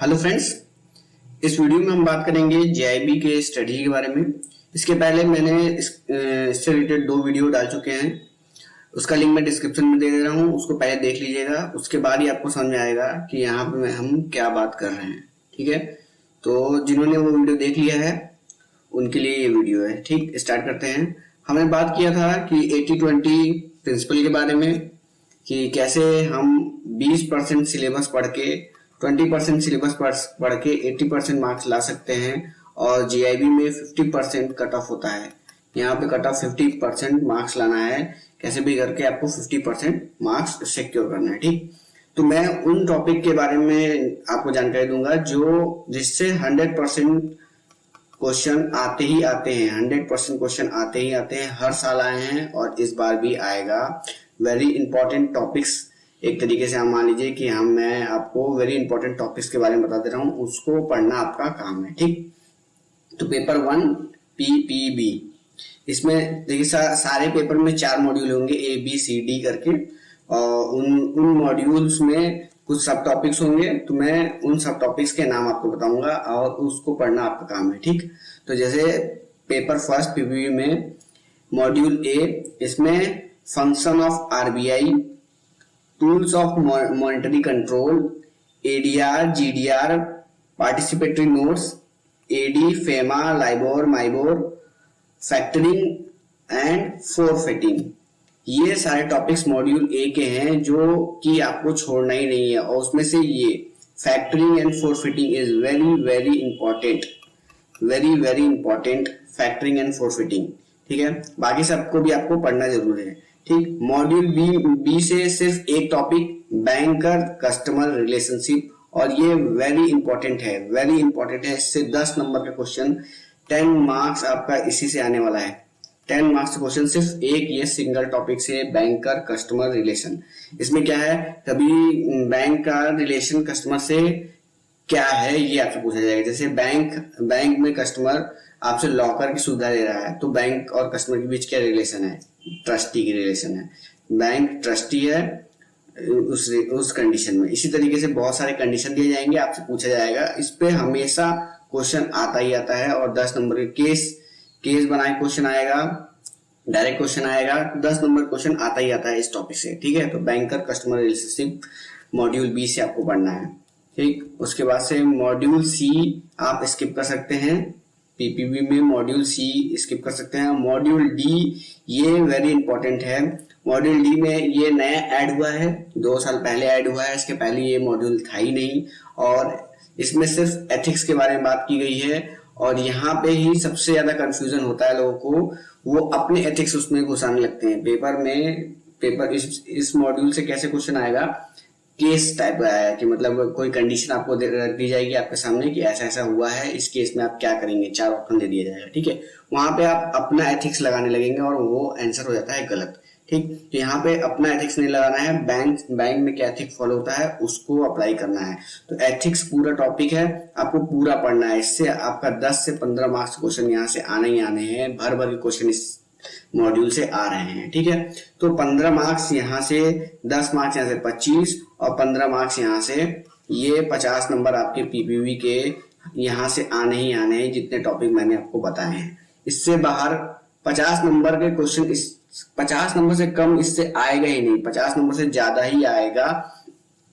Hello friends, इस video में हम बात करेंगे जेआईबी के स्टडी के बारे में। इसके पहले मैंने इससे रिलेटेड 2 वीडियो डाल चुके हैं, उसका लिंक मैं डिस्क्रिप्शन में दे दे रहा हूँ। उसको पहले देख लीजिएगा, उसके बाद ही आपको समझ में आएगा कि यहाँ पे हम क्या बात कर रहे हैं। ठीक है, तो जिन्होंने वो वीडियो देख लिया है उनके लिए ये वीडियो है। ठीक, स्टार्ट करते हैं। हमने बात किया था कि 80-20 प्रिंसिपल के बारे में, कि कैसे हम 20% सिलेबस पढ़ के 20% सिलेबस पढ़ के 80% मार्क्स ला सकते हैं। और जीआईबी में 50% कट ऑफ होता है। यहाँ पे कट ऑफ 50% मार्क्स लाना है, कैसे भी करके आपको 50% मार्क्स सिक्योर करना है। ठीक, तो मैं उन टॉपिक के बारे में आपको जानकारी दूंगा जिससे 100% क्वेश्चन आते ही आते हैं। 100% क्वेश्चन आते ही आते हैं, हर साल आए हैं और इस बार भी आएगा। वेरी इंपॉर्टेंट टॉपिक्स, एक तरीके से आप मान लीजिए कि मैं आपको वेरी इंपॉर्टेंट टॉपिक्स के बारे में बता दे रहा हूँ, उसको पढ़ना आपका काम है। ठीक, तो पेपर 1 पीपीबी, इसमें देखिए सारे पेपर में 4 मॉड्यूल होंगे, ए बी सी डी करके, और उन मॉड्यूल्स में कुछ सब टॉपिक्स होंगे। तो मैं उन सब टॉपिक्स के नाम आपको बताऊंगा और उसको पढ़ना आपका काम है। ठीक, तो जैसे पेपर फर्स्ट पीपीबी में मॉड्यूल ए, इसमें function of RBI, tools of monetary control, ADR, GDR, participatory notes, AD, FEMA, LIBOR, MIBOR, factoring and forfaiting, ये सारे टॉपिक्स मॉड्यूल ए के हैं जो कि आपको छोड़ना ही नहीं है। और उसमें से ये factoring and forfaiting is very very important, very very important, factoring and forfaiting. ठीक है, बाकी सबको भी आपको पढ़ना जरूर है। ठीक, मॉड्यूल बी से सिर्फ एक टॉपिक, बैंकर कस्टमर रिलेशनशिप, और ये वेरी इंपॉर्टेंट है, वेरी इंपॉर्टेंट है। इससे 10 नंबर का क्वेश्चन, 10 मार्क्स आपका इसी से आने वाला है। 10 मार्क्स क्वेश्चन सिर्फ एक ये सिंगल टॉपिक से, बैंकर कस्टमर रिलेशन। इसमें क्या है, कभी बैंक का रिलेशन कस्टमर से क्या है ये आपसे पूछा जाएगा। जैसे बैंक में कस्टमर आपसे लॉकर की सुविधा ले रहा है, तो बैंक और कस्टमर के बीच क्या रिलेशन है, ट्रस्टी की रिलेशन है। बैंक ट्रस्टी है उस कंडीशन में। इसी तरीके से बहुत सारे कंडीशन दिए जाएंगे, आपसे पूछा जाएगा। इस पे हमेशा क्वेश्चन आता ही आता है। और 10 नंबर के केस बनाए क्वेश्चन आएगा, डायरेक्ट क्वेश्चन आएगा, 10 नंबर क्वेश्चन आता ही आता है इस टॉपिक से। ठीक है, तो banker customer relationship module B से आपको पढ़ना है। ठीक, उसके बाद से मॉड्यूल सी आप स्किप कर सकते हैं, पीपीबी में मॉड्यूल सी स्किप कर सकते हैं। मॉड्यूल डी ये वेरी इंपॉर्टेंट है। मॉड्यूल डी में ये नया ऐड हुआ है, 2 साल पहले ऐड हुआ है, इसके पहले ये मॉड्यूल था ही नहीं। और इसमें सिर्फ एथिक्स के बारे में बात की गई है। और यहाँ पे ही सबसे ज्यादा कंफ्यूजन होता है लोगों को, वो अपने एथिक्स उसमें घुसाने लगते हैं। पेपर इस मॉड्यूल से कैसे क्वेश्चन आएगा, केस टाइप का आया कि मतलब कोई कंडीशन आपको रख दी जाएगी आपके सामने कि ऐसा ऐसा हुआ है, इस केस में आप क्या करेंगे, 4 ऑप्शन दे दिया जाएगा। ठीक है, वहां पे आप अपना एथिक्स लगाने लगेंगे और वो आंसर हो जाता है गलत। ठीक, तो यहाँ पे अपना एथिक्स नहीं लगाना है, बैंक में क्या एथिक्स फॉलो होता है उसको अप्लाई करना है। तो एथिक्स पूरा टॉपिक है, आपको पूरा पढ़ना है। इससे आपका 10 से 15 मार्क्स क्वेश्चन यहाँ से आने ही आने हैं, भर भर के क्वेश्चन इस मॉड्यूल से आ रहे हैं। ठीक है, तो 15 मार्क्स यहाँ से, 10 मार्क्स यहाँ से 25, और 15 मार्क्स यहाँ से, ये 50 नंबर आपके पीपीबी के यहाँ से आने ही आने हैं, जितने टॉपिक मैंने आपको बताए हैं। इससे बाहर 50 नंबर के क्वेश्चन, 50 नंबर से कम इससे आएगा ही नहीं, 50 नंबर से ज्यादा ही आएगा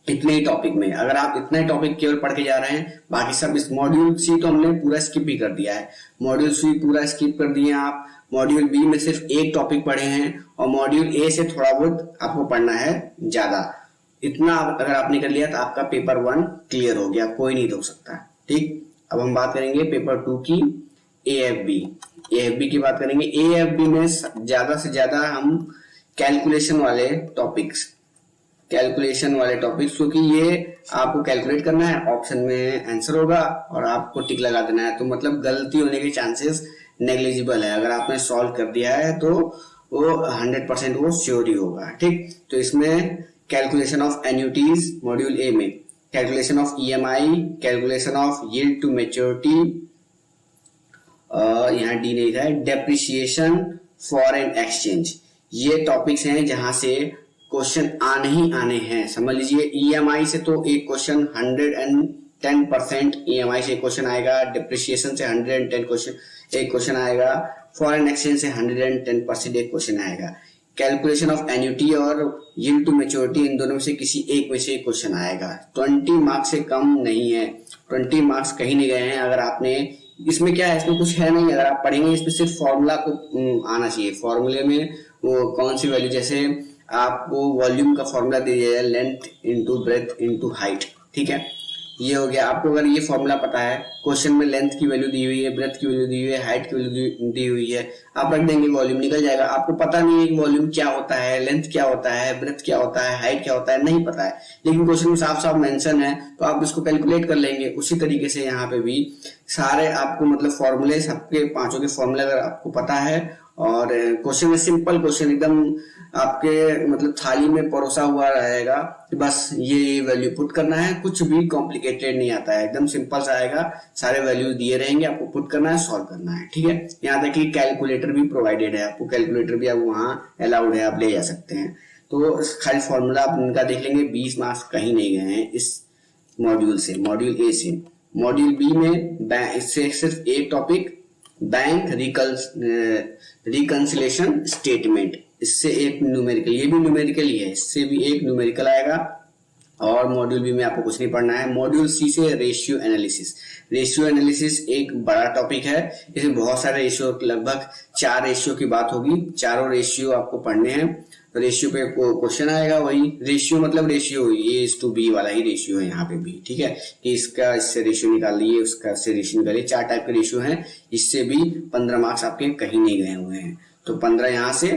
इतने ही टॉपिक में। अगर आप इतने टॉपिक केवल पढ़ के जा रहे हैं, बाकी सब इस मॉड्यूल सी तो हमने पूरा स्किप भी कर दिया है, मॉड्यूल सी पूरा स्किप कर दिए आप। मॉड्यूल बी में सिर्फ एक टॉपिक पढ़े हैं, और मॉड्यूल ए से थोड़ा बहुत आपको पढ़ना है ज्यादा। इतना अगर आपने कर लिया तो आपका पेपर 1 क्लियर हो गया, कोई नहीं रोक सकता। ठीक, अब हम बात करेंगे पेपर 2 की, एएफबी की बात करेंगे। एएफबी में ज्यादा से ज्यादा हम कैलकुलेशन वाले टॉपिक्स, क्योंकि ये आपको कैलकुलेट करना है, ऑप्शन में आंसर होगा और आपको टिक लगा देना है। तो मतलब गलती होने के चांसेस नेग्लिजिबल है। अगर आपने सॉल्व कर दिया है तो वो 100% वो श्योर ही होगा। ठीक, तो इसमें calculation of annuities module A में, calculation of EMI, calculation of yield to maturity, यहाँ डी नहीं था, डेप्रिसिएशन, फॉरेन एक्सचेंज, ये टॉपिक्स हैं जहां से क्वेश्चन आने ही आने हैं। समझ लीजिए ईएमआई से तो एक क्वेश्चन 10% EMI से क्वेश्चन आएगा, डिप्रिसिएशन से 110 क्वेश्चन एक क्वेश्चन आएगा, फॉरेन एक्सचेंज से 110% एक क्वेश्चन आएगा, कैलकुलेशन ऑफ एन्युटी और यील्ड टू मैच्योरिटी इन दोनों में से किसी एक में से एक क्वेश्चन आएगा। 20 मार्क्स से कम नहीं है, 20 मार्क्स कहीं नहीं गए हैं। अगर आपने इसमें क्या है, इसमें कुछ है नहीं, अगर आप पढ़ेंगे इसमें सिर्फ फॉर्मूला को आना चाहिए। फॉर्मूले में वो कौन सी वैल्यू, जैसे आपको वॉल्यूम का फॉर्मूला दिया जाए length into breadth into height, ठीक है, ये हो गया। आपको अगर ये फॉर्मूला पता है, क्वेश्चन में लेंथ की वैल्यू दी हुई है, ब्रेथ की वैल्यू दी हुई है, हाइट की वैल्यू दी हुई है, आप रख देंगे, वॉल्यूम निकल जाएगा। आपको पता नहीं है कि वॉल्यूम क्या होता है, लेंथ क्या होता है, ब्रेथ क्या होता है, हाइट क्या होता है, नहीं पता है, लेकिन क्वेश्चन में साफ साफ मेंशन है तो आप इसको कैलकुलेट कर लेंगे। उसी तरीके से यहाँ पे भी सारे आपको मतलब फॉर्मूले, सबके पांचों के फॉर्मूले अगर आपको पता है और क्वेश्चन में सिंपल क्वेश्चन एकदम आपके मतलब थाली में परोसा हुआ रहेगा, बस ये वैल्यू पुट करना है, कुछ भी कॉम्प्लिकेटेड नहीं आता है, एकदम सिंपल सा आएगा, सारे वैल्यूज दिए रहेंगे, आपको पुट करना है, सॉल्व करना है, ठीक है। यहाँ तक कि कैलकुलेटर भी प्रोवाइडेड है आपको, कैलकुलेटर भी आप वहाँ अलाउड है, आप ले जा सकते हैं। तो खाली फॉर्मूला आप इनका देख लेंगे, 20 मार्क्स कहीं नहीं गए हैं इस मॉड्यूल से, मॉड्यूल ए से। मॉड्यूल बी में इससे सिर्फ एक टॉपिक बैंक रिकंसिलेशन स्टेटमेंट, इससे एक न्यूमेरिकल, ये भी न्यूमेरिकल ही है, इससे भी एक न्यूमेरिकल आएगा। और मॉड्यूल बी में आपको कुछ नहीं पढ़ना है। मॉड्यूल सी से रेशियो एनालिसिस, रेशियो एनालिसिस एक बड़ा टॉपिक है, इसमें बहुत सारे रेशियो, लगभग 4 रेशियो की बात होगी, चारों रेशियो आपको पढ़ने हैं। तो रेशियो पे क्वेश्चन आएगा, वही रेशियो मतलब रेशियो A:B वाला ही रेशियो है यहाँ पे भी, ठीक है, कि इसका इससे रेशियो निकालिए, उसका इससे रेशियो निकालिए, 4 टाइप के रेशियो हैं, इससे भी 15 मार्क्स आपके कहीं नहीं गए हुए हैं। तो 15 यहाँ से,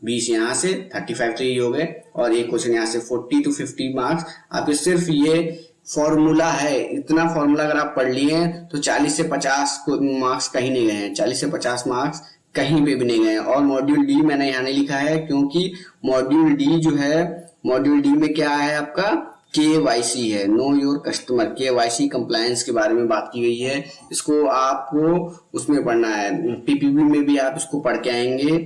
20 यहाँ से, 35 तो ये हो गए, और एक क्वेश्चन यहाँ से 40 to 50 मार्क्स आपके सिर्फ ये फॉर्मूला है। इतना फॉर्मूला अगर आप पढ़ लिए तो 40 से 50 मार्क्स कहीं नहीं गए हैं, 40 से 50 मार्क्स कहीं पे भी नहीं गए। और मॉड्यूल डी मैंने यहाँ नहीं लिखा है, क्योंकि मॉड्यूल डी जो है, मॉड्यूल डी में क्या है आपका KYC है, know your customer, KYC compliance के बारे में बात की गई है, इसको आपको उसमें पढ़ना है। PPB में भी आप इसको पढ़ के आएंगे,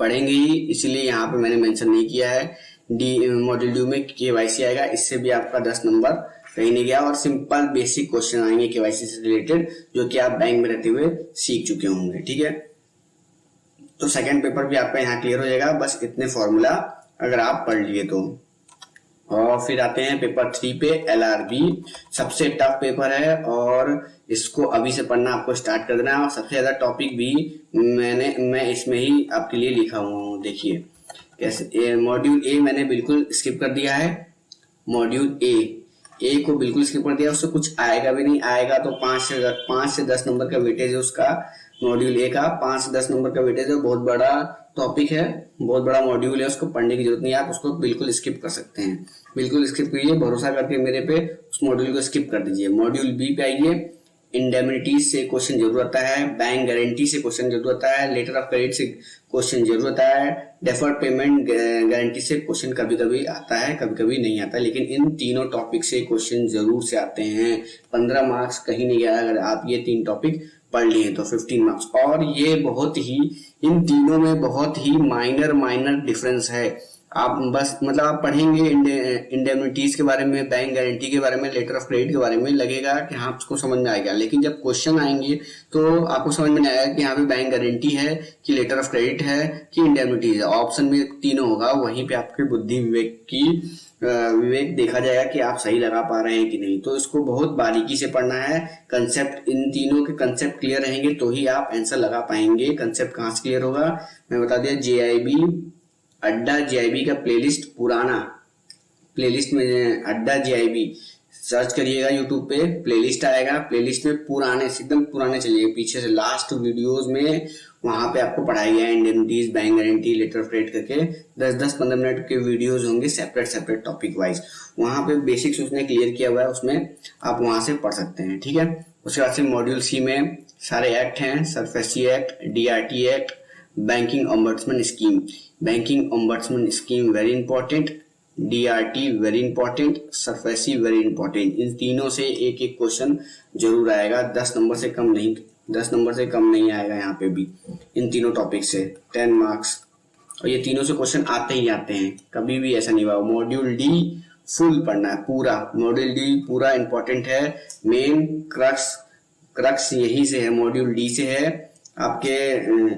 पढ़ेंगे ही, इसलिए यहाँ पे मैंने मेंशन नहीं किया है। मॉड्यूल डी में KYC आएगा, इससे भी आपका 10 नंबर कहीं नहीं गया, और सिंपल बेसिक क्वेश्चन आएंगे KYC से रिलेटेड, जो कि आप बैंक में रहते हुए सीख चुके होंगे, ठीक है। तो सेकंड पेपर भी आपका यहाँ क्लियर हो जाएगा, बस इतने फॉर्मूला अगर आप पढ़ लिए तो। और फिर आते हैं पेपर 3 पे, LRB, सबसे टफ पेपर है, और इसको अभी से पढ़ना आपको स्टार्ट कर देना है। और सबसे ज्यादा टॉपिक भी मैं इसमें ही आपके लिए लिखा हुआ हूँ, देखिए कैसे। मॉड्यूल ए मैंने बिल्कुल स्किप कर दिया है, मॉड्यूल ए को बिल्कुल स्किप कर दिया, उससे कुछ आएगा भी नहीं, आएगा तो 5 से 10 नंबर का वेटेज है उसका, मॉड्यूल ए का 5 से 10 नंबर का वेटेज है, बहुत बड़ा टॉपिक है, बहुत बड़ा मॉड्यूल है, उसको पढ़ने की जरूरत नहीं है, आप उसको बिल्कुल स्किप कर सकते हैं, बिल्कुल स्किप कीजिए, भरोसा करके मेरे पे उस मॉड्यूल को स्किप कर दीजिए। मॉड्यूल बी पे आइए, इंडेमिनिटी से क्वेश्चन जरूर आता है, बैंक गारंटी से क्वेश्चन जरूर आता है, लेटर ऑफ क्रेडिट से क्वेश्चन जरूर आता है, डेफर्ड पेमेंट गारंटी से क्वेश्चन कभी कभी आता है, कभी कभी नहीं आता, लेकिन इन तीनों टॉपिक से क्वेश्चन जरूर से आते हैं। 15 मार्क्स कहीं नहीं गया अगर आप ये 3 टॉपिक पढ़ लिए तो 15 मार्क्स। और ये बहुत ही, इन तीनों में बहुत ही माइनर डिफरेंस है। आप बस मतलब आप पढ़ेंगे इंडेमनिटीज के बारे में, बैंक गारंटी के बारे में, लेटर ऑफ क्रेडिट के बारे में, लगेगा कि हाँ आपको समझ में आएगा, लेकिन जब क्वेश्चन आएंगे तो आपको समझ में नहीं आएगा कि यहाँ पे बैंक गारंटी है कि लेटर ऑफ क्रेडिट है कि इंडेमनिटीज है। ऑप्शन में तीनों होगा, वहीं पे आपके बुद्धि विवेक देखा जाएगा कि आप सही लगा पा रहे हैं कि नहीं। तो इसको बहुत बारीकी से पढ़ना है, कंसेप्ट, इन तीनों के कंसेप्ट क्लियर रहेंगे तो ही आप आंसर लगा पाएंगे। कंसेप्ट कहाँ से क्लियर होगा, मैं बता दिया, अड्डा JIB का प्लेलिस्ट, पुराना प्लेलिस्ट में अड्डा JIB सर्च करिएगा यूट्यूब पे, प्लेलिस्ट आएगा, प्लेलिस्ट में पुराने एकदम पुराने चलिए, पीछे से लास्ट वीडियोस में, वहां पे आपको पढ़ाई गया indemnities, bank guarantee, letter of credit करके 10-15 मिनट के वीडियोस होंगे, सेपरेट टॉपिक वाइज, वहां पे बेसिक्स उसने क्लियर किया हुआ है, उसमें आप वहां से पढ़ सकते हैं, ठीक है। उसके बाद से मॉड्यूल सी में सारे एक्ट हैं, SARFAESI act, DRT act, banking ombudsman scheme, banking ombudsman scheme very important, DRT very important, SARFAESI very important. इन तीनों से एक एक क्वेश्चन जरूर आएगा, 10 नंबर से कम नहीं आएगा यहाँ पे भी, इन तीनों टॉपिक से 10 मार्क्स, और ये तीनों से क्वेश्चन आते ही आते हैं, कभी भी ऐसा नहीं हुआ। मॉड्यूल डी फुल पढ़ना है पूरा। मॉड्यूल डी पूरा इंपॉर्टेंट है। मेन क्रक्स यही से है, मॉड्यूल डी से है। आपके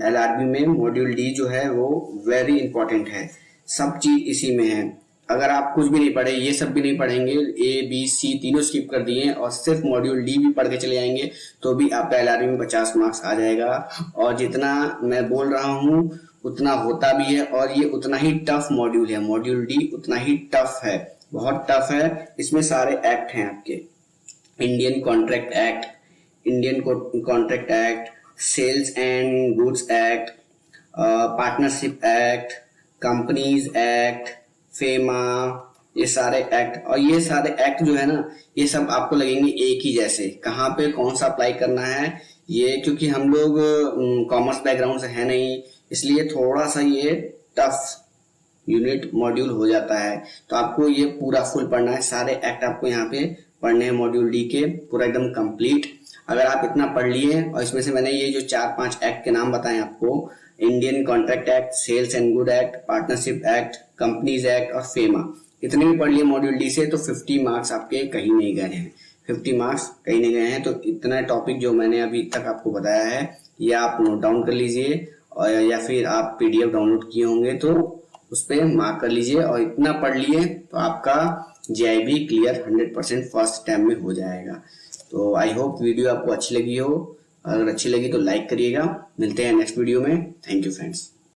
एलआरबी में मॉड्यूल डी जो है वो वेरी इंपॉर्टेंट है, सब चीज इसी में है। अगर आप कुछ भी नहीं पढ़े, ये सब भी नहीं पढ़ेंगे, ए बी सी तीनों स्किप कर दिए और सिर्फ मॉड्यूल डी भी पढ़ के चले जाएंगे तो भी आपका एलआरबी में 50 मार्क्स आ जाएगा। और जितना मैं बोल रहा हूँ उतना होता भी है, और ये उतना ही टफ मॉड्यूल है। मॉड्यूल डी उतना ही टफ है, बहुत टफ है। इसमें सारे एक्ट हैं आपके, Indian contract act, Indian contract act, sales and goods act, partnership act, companies act, FEMA, ये सारे एक्ट। और ये सारे एक्ट जो है ना, ये सब आपको लगेंगे एक ही जैसे। कहाँ पे कौन सा अप्लाई करना है ये, क्योंकि हम लोग कॉमर्स बैकग्राउंड से है नहीं, इसलिए थोड़ा सा ये टफ यूनिट मॉड्यूल हो जाता है। तो आपको ये पूरा फुल पढ़ना है, सारे एक्ट आपको यहाँ पे पढ़ने हैं मॉड्यूल डी के, पूरा एकदम कंप्लीट। अगर आप इतना पढ़ लिए, और इसमें से मैंने ये जो 4-5 एक्ट के नाम बताए आपको, Indian contract act, sales and good act, partnership act, companies act और फेमा, इतने भी पढ़ लिए मॉड्यूल डी से, तो 50 मार्क्स आपके कहीं नहीं गए हैं। 50 मार्क्स कहीं नहीं गए हैं। तो इतना टॉपिक जो मैंने अभी तक आपको बताया है, ये आप नोट डाउन कर लीजिए, और या फिर आप पीडीएफ डाउनलोड किए होंगे तो उस पर मार्क कर लीजिए। और इतना पढ़ लिए तो आपका जेआईबी क्लियर 100% फर्स्ट टाइम में हो जाएगा। तो आई होप वीडियो आपको अच्छी लगी हो। अगर अच्छी लगी तो लाइक करिएगा। मिलते हैं नेक्स्ट वीडियो में। Thank you friends.